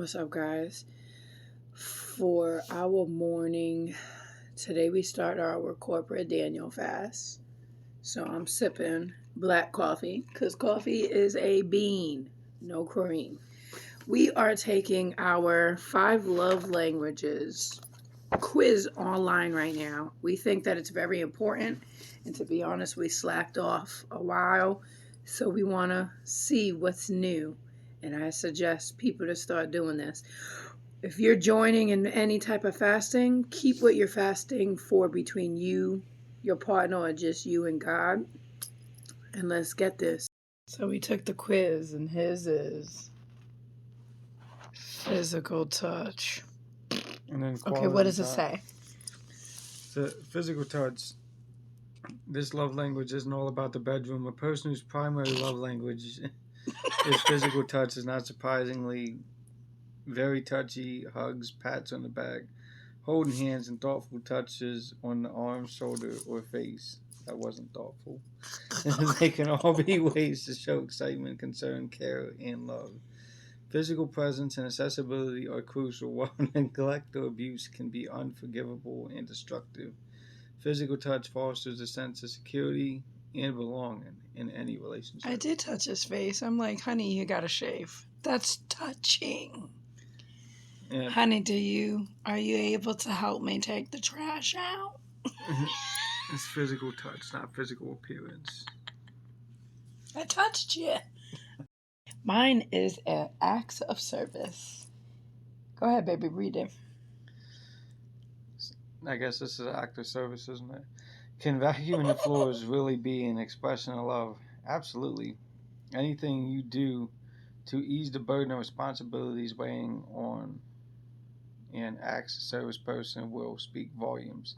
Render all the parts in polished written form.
What's up, guys? For our morning, today we start our corporate Daniel fast. So I'm sipping black coffee because coffee is a bean, no cream. We are taking our 5 love languages quiz online right now. We think that it's very important. And to be honest, we slacked off a while. So we want to see what's new. And I suggest people to start doing this. If you're joining in any type of fasting, keep what you're fasting for between you, your partner, or just you and God. And let's get this. So we took the quiz, and his is physical touch. And then Okay, what does it say? The physical touch. This love language isn't all about the bedroom. A person whose primary love language is physical touch is not surprisingly very touchy, hugs, pats on the back, holding hands, and thoughtful touches on the arm, shoulder, or face. That wasn't thoughtful. They can all be ways to show excitement, concern, care, and love. Physical presence and accessibility are crucial, while neglect or abuse can be unforgivable and destructive. Physical touch fosters a sense of security and belonging in any relationship. I did touch his face. I'm like, honey, you gotta shave. That's touching. And honey, are you able to help me take the trash out? It's physical touch, not physical appearance. I touched you. Mine is an acts of service. Go ahead, baby, read it. I guess this is an act of service, isn't it? Can vacuuming the floors really be an expression of love? Absolutely. Anything you do to ease the burden of responsibilities weighing on an acts of service person will speak volumes.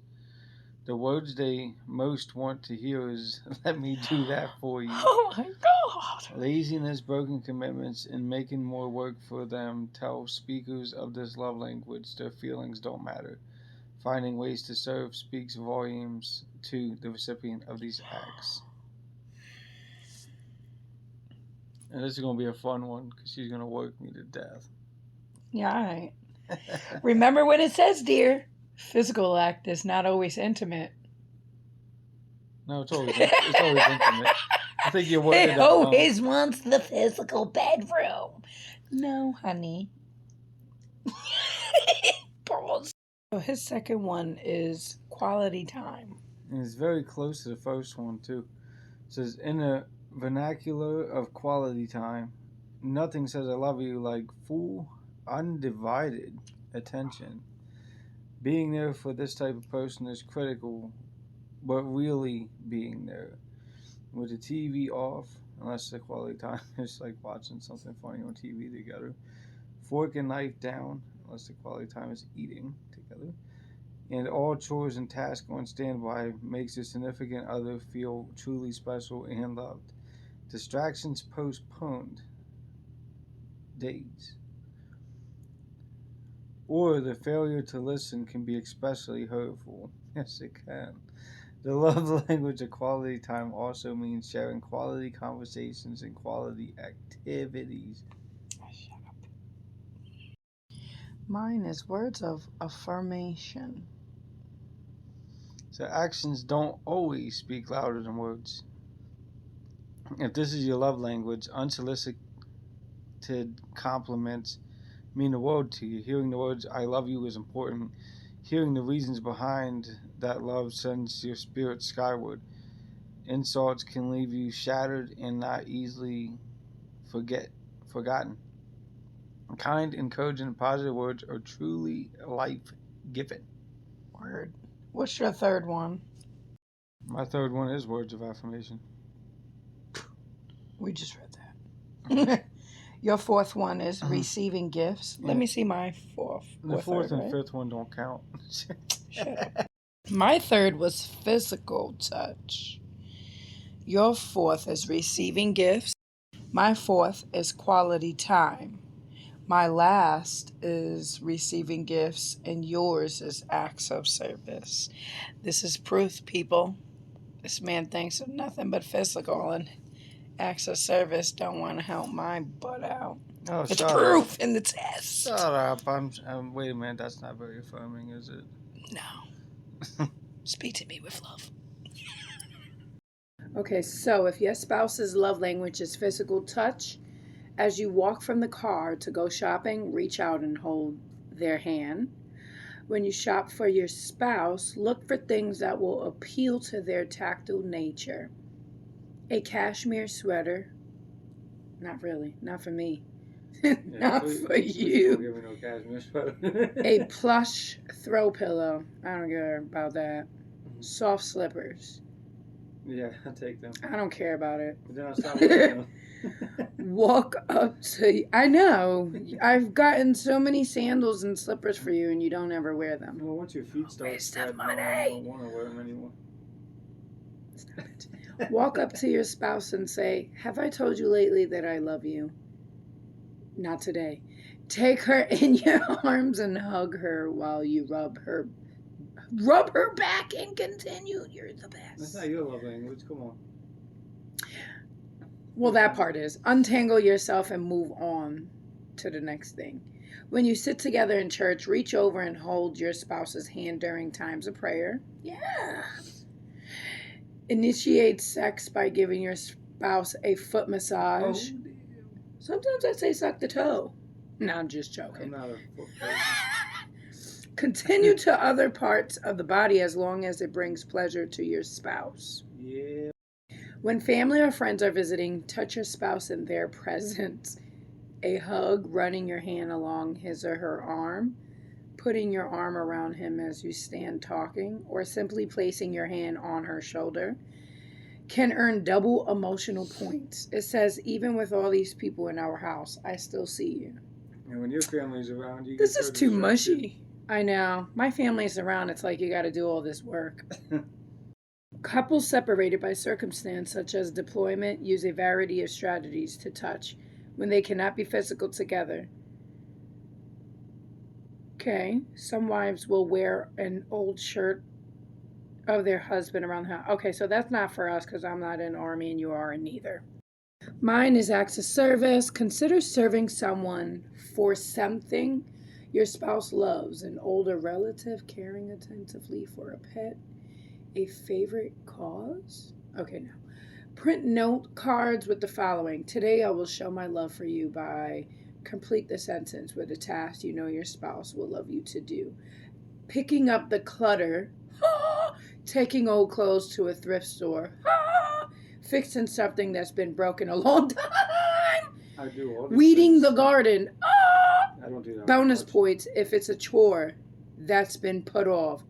The words they most want to hear is, let me do that for you. Oh my God. Laziness, broken commitments, and making more work for them tell speakers of this love language their feelings don't matter. Finding ways to serve speaks volumes to the recipient of these acts. And this is going to be a fun one because she's going to work me to death. Yeah, all right. Remember what it says, dear. Physical act is not always intimate. No, it's always intimate. I think you're working He always wants the physical bedroom. No, honey. Pause. So his second one is quality time. And it's very close to the first one, too. It says, in the vernacular of quality time, nothing says I love you like full, undivided attention. Being there for this type of person is critical, but really being there. With the TV off, unless the quality time is like watching something funny on TV together. Fork and knife down, unless the quality time is eating together. And all chores and tasks on standby makes a significant other feel truly special and loved. Distractions postponed. Days. Or the failure to listen can be especially hurtful. Yes, it can. The love language of quality time also means sharing quality conversations and quality activities. Shut up. Mine is words of affirmation. So actions don't always speak louder than words. If this is your love language, unsolicited compliments mean the world to you. Hearing the words I love you is important. Hearing the reasons behind that love sends your spirit skyward. Insults can leave you shattered and not easily forgotten. Kind, encouraging, and positive words are truly life-giving. Word. What's your third one? My third one is words of affirmation. We just read that. Your fourth one is receiving gifts. Let me see my fourth. The fourth and fifth one don't count. Shut up. My third was physical touch. Your fourth is receiving gifts. My fourth is quality time. My last is receiving gifts, and yours is acts of service. This is proof, people. This man thinks of nothing but physical, and acts of service don't want to help my butt out. Oh, It's shut proof up. in the test. Shut up. Wait a minute. That's not very affirming, is it? No. Speak to me with love. Okay, so if your spouse's love language is physical touch, as you walk from the car to go shopping, reach out and hold their hand. When you shop for your spouse, look for things that will appeal to their tactile nature. A cashmere sweater. Not really. Not for me. Not for you. Don't give me no cashmere sweater. A plush throw pillow. I don't care about that. Soft slippers. Yeah, I'll take them. I don't care about it. But then I'll stop wearing them. Walk up to. I know. I've gotten so many sandals and slippers for you, and you don't ever wear them. Well, once your feet start Waste spreading, of money. I don't want to wear them anymore. Stop it. Walk up to your spouse and say, "Have I told you lately that I love you?" Not today. Take her in your arms and hug her while you rub her back and continue. You're the best. That's not your love language. Come on. Well, that part is. Untangle yourself and move on to the next thing. When you sit together in church, reach over and hold your spouse's hand during times of prayer. Yeah. Initiate sex by giving your spouse a foot massage. Oh, Sometimes I say suck the toe. No, I'm just I'm joking. not a foot person. Continue to other parts of the body as long as it brings pleasure to your spouse. Yeah. When family or friends are visiting, touch your spouse in their presence. A hug, running your hand along his or her arm, putting your arm around him as you stand talking, or simply placing your hand on her shoulder can earn double emotional points. It says, even with all these people in our house, I still see you. And when your family's around, you This get is so too distracted. mushy. I know. My family's around, it's like you got to do all this work. Couples separated by circumstance such as deployment use a variety of strategies to touch when they cannot be physical together. Okay, some wives will wear an old shirt of their husband around the house. Okay, so that's not for us because I'm not in Army and you are in neither. Mine is acts of service. Consider serving someone for something your spouse loves, an older relative, caring attentively for a pet, a favorite cause. Okay, now. Print note cards with the following. Today I will show my love for you by complete the sentence with a task you know your spouse will love you to do. Picking up the clutter. Taking old clothes to a thrift store. Fixing something that's been broken a long time. I do all these Weeding things. the garden. I don't do that. Bonus much. points if it's a chore that's been put off.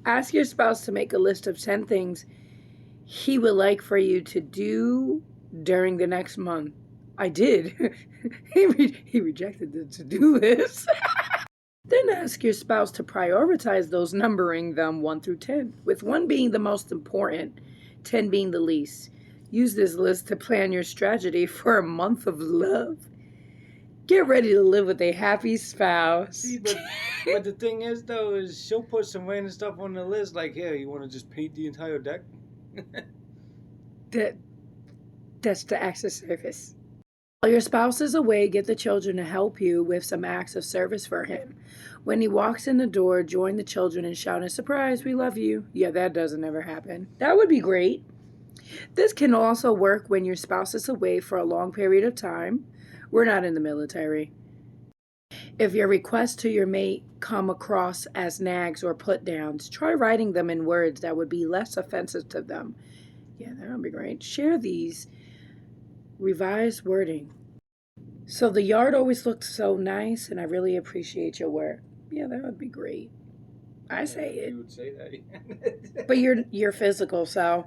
Ask your spouse to make a list of 10 things he would like for you to do during the next month. I did. He rejected the to-do list. Then ask your spouse to prioritize those, numbering them 1 through 10, with 1 being the most important, 10 being the least. Use this list to plan your strategy for a month of love. Get ready to live with a happy spouse. See, but the thing is, though, is she'll put some random stuff on the list, like, here, you want to just paint the entire deck? That's the acts of service. While your spouse is away, get the children to help you with some acts of service for him. When he walks in the door, join the children and shout, "Surprise, we love you." Yeah, that doesn't ever happen. That would be great. This can also work when your spouse is away for a long period of time. We're not in the military. If your requests to your mate come across as nags or put downs, try writing them in words that would be less offensive to them. Yeah, that would be great. Share these. Revised wording. So the yard always looks so nice and I really appreciate your work. Yeah, that would be great. I say it. You would say that. But you're physical, so.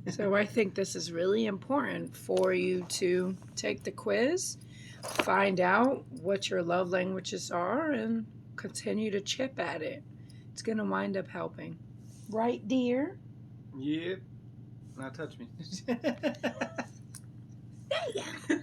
So I think this is really important for you to take the quiz, find out what your love languages are, and continue to chip at it. It's going to wind up helping. Right, dear? Yep. Now touch me. There you go.